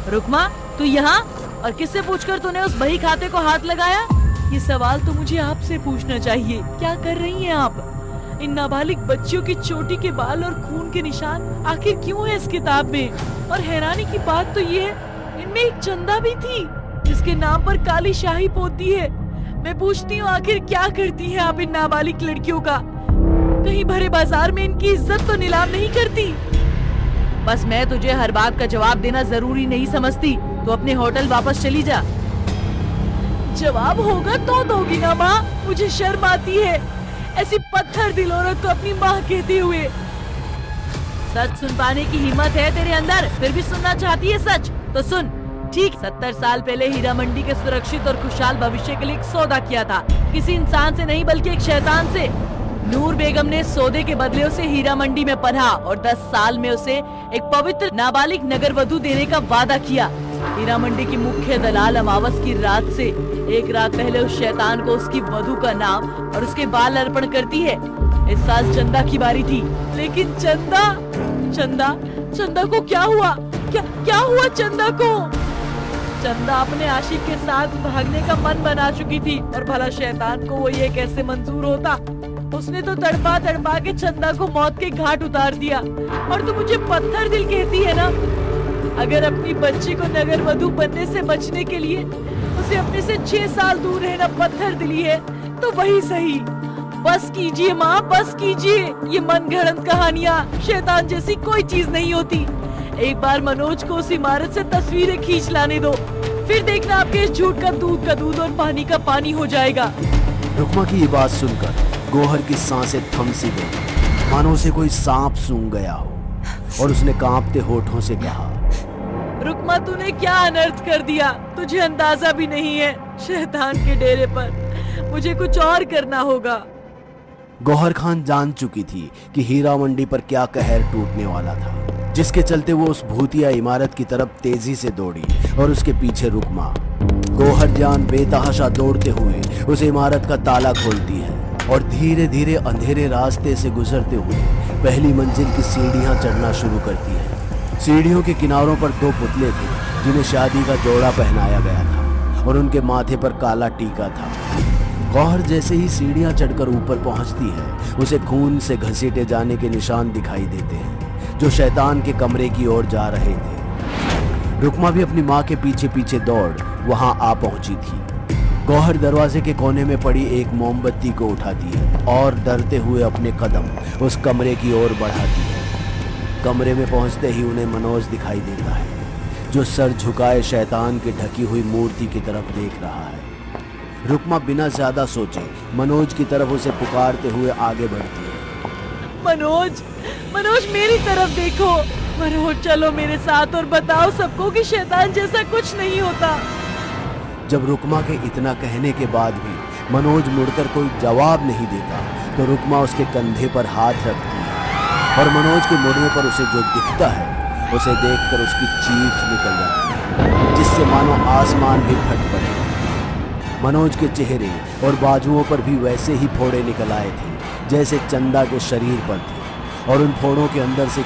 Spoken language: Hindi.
रुकमा, तू यहाँ? और किससे पूछकर तूने उस बही खाते को हाथ लगाया? ये सवाल तो मुझे आपसे पूछना चाहिए। क्या कर रही हैं आप? इन नाबालिग बच्चियों की चोटी के बाल और खून के निशान आखिर क्यों है इस किताब में? और हैरानी की बात तो ये है, इनमें एक चंदा भी थी जिसके नाम पर काली शाही पोती है। मैं पूछती हूँ, आखिर क्या करती हैं आप इन नाबालिग लड़कियों का? कहीं भरे बाजार में इनकी इज्जत तो नीलाम नहीं करती? बस मैं तुझे हर बात का जवाब देना जरूरी नहीं समझती, तो अपने होटल वापस चली जा। जवाब होगा तो दोगी ना माँ? मुझे शर्म आती है ऐसी पत्थर दिल औरत को अपनी माँ कहते हुए। सच सुन पाने की हिम्मत है तेरे अंदर, फिर भी सुनना चाहती है सच? तो सुन। ठीक 70 साल पहले हीरा मंडी के सुरक्षित और खुशहाल भविष्य के लिए एक सौदा किया था, किसी इंसान से नहीं बल्कि एक शैतान से। नूर बेगम ने सौदे के बदले उसे हीरा मंडी में पनाह और 10 साल में उसे एक पवित्र नाबालिग नगर वधू देने का वादा किया। हीरा मंडी की मुख्य दलाल अमावस की रात से एक रात पहले उस शैतान को उसकी वधू का नाम और उसके बाल अर्पण करती है। इस साल चंदा की बारी थी, लेकिन चंदा को क्या हुआ? क्या हुआ चंदा को? चंदा अपने आशिक के साथ भागने का मन बना चुकी थी, और भला शैतान को वो ये कैसे मंजूर होता? उसने तो तड़पा तड़पा के चंदा को मौत के घाट उतार दिया। और तू मुझे पत्थर दिल कहती है ना? अगर अपनी बच्ची को नगर वधू बनने से बचने के लिए उसे अपने से 6 साल दूर रहना पत्थर दिली है, तो वही सही। बस कीजिए माँ, बस कीजिए। ये मन गढ़ंत कहानियाँ शैतान जैसी कोई चीज नहीं होती। एक बार मनोज को उस इमारत से तस्वीरें खींच लाने दो, फिर देखना आपके इस झूठ का दूध और पानी का पानी हो जाएगा। रुकमा की ये बात सुनकर गौहर की सांसें थम सी गई, मानो उसे कोई सांप सूंघ गया हो, और उसने कांपते होठों से कहा, रुकमा, तूने क्या अनर्थ कर दिया? तुझे अंदाजा भी नहीं है। शैतान के डेरे पर मुझे कुछ और करना होगा। गौहर खान जान चुकी थी कि हीरा मंडी पर क्या कहर टूटने वाला था, जिसके चलते वो उस भूतिया इमारत की तरफ तेजी से दौड़ी और उसके पीछे रुकमा। गौहर जान बेतहाशा दौड़ते हुए उस इमारत का ताला खोलती है और धीरे धीरे अंधेरे रास्ते से गुजरते हुए पहली मंजिल की सीढ़ियां चढ़ना शुरू करती है। सीढ़ियों के किनारों पर 2 पुतले थे जिन्हें शादी का जोड़ा पहनाया गया था, और उनके माथे पर काला टीका था। गौहर जैसे ही सीढ़ियां चढ़कर ऊपर पहुंचती है, उसे खून से घसीटे जाने के निशान दिखाई देते हैं जो शैतान के कमरे की ओर जा रहे थे। रुकमा भी अपनी माँ के पीछे पीछे दौड़ वहां आ पहुंची थी। गौहर दरवाजे के कोने में पड़ी एक मोमबत्ती को उठाती है और डरते हुए अपने कदम उस कमरे की ओर बढ़ाती है। कमरे में पहुंचते ही उन्हें मनोज दिखाई देता है, जो सर झुकाए शैतान की ढकी हुई मूर्ति की तरफ देख रहा है। रुकमा बिना ज्यादा सोचे मनोज की तरफ उसे पुकारते हुए आगे बढ़ती है। मनोज, मेरी तरफ देखो। मनोज, चलो मेरे साथ और बताओ सबको कि शैतान जैसा कुछ नहीं होता। जब रुकमा के इतना कहने के बाद भी मनोज मुड़कर कोई जवाब नहीं देता, तो रुकमा उसके कंधे पर हाथ रखती है, और मनोज के मुड़ने पर उसे जो दिखता है उसे देखकर उसकी चीख निकल जाती है, जिससे मानो आसमान भी फट पड़े। मनोज के चेहरे और बाजुओं पर भी वैसे ही फोड़े निकल आए थे जैसे चंदा के शरीर पर थे, और उन फोड़ों के अंदर से